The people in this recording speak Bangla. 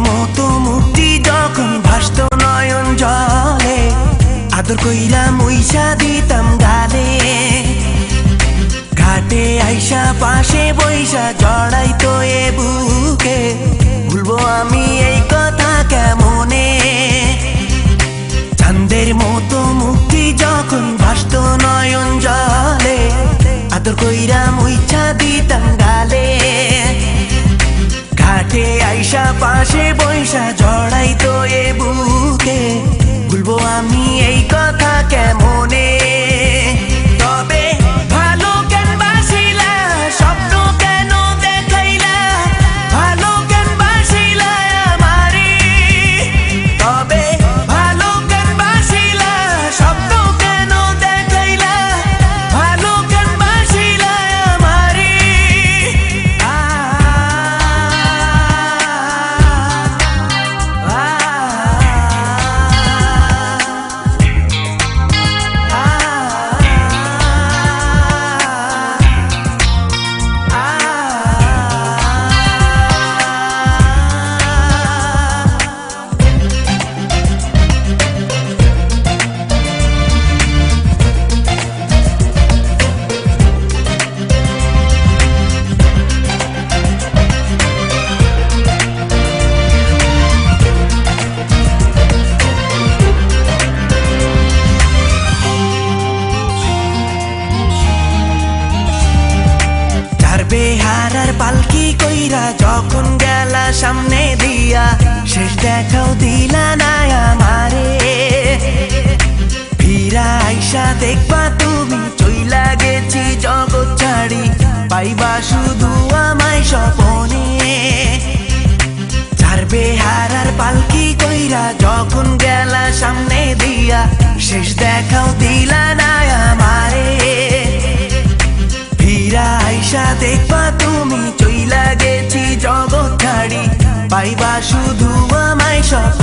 মতো মুক্তি যখন ভাসত নয়ন জলে, আদর কইরা মুইসা দিতাম গালে। ঘাটে আইসা পাশে বইসা জড়াইতো এ বুকে, ভুলবো আমি এই কথা কেমনে। চাঁদের মতো মুক্তি যখন ভাসত নয়ন জলে, আদর কইরা মুইসা দিতাম গালে। ঘাটে আইসা পাশে বইসা জড়াইতো এ বুকে, ভুলবো আমি এই কথা কেমনে। তবে ভালো কেন বাসিলা, স্বপ্ন কেন দেখাইলা, ভালো কেন বাসিলা আমারে। তবে ভালো কেন বাসিলা, স্বপ্ন কেন দেখাইলা, ভালো কেন বাসিলা আমারে। বেহারার পালকি কইরা যখন গেলা সামনে দিয়া, শেষ দেখাও দিলা না আমারে। ফিরা আইসা দেখবা তুমি চইলা গেছি জগৎ ছাড়ি, পাইবা শুধু আমায় স্বপনে। চার বেহারার পালকি কইরা যখন গেলা সামনে দিয়া, শেষ দেখাও দিলা না আমারে। ফিরা আইসা দেখবা তুমি চইলা গেছি জগৎ ছাড়ি, পাইবা শুধু আমায় স্বপ্নে।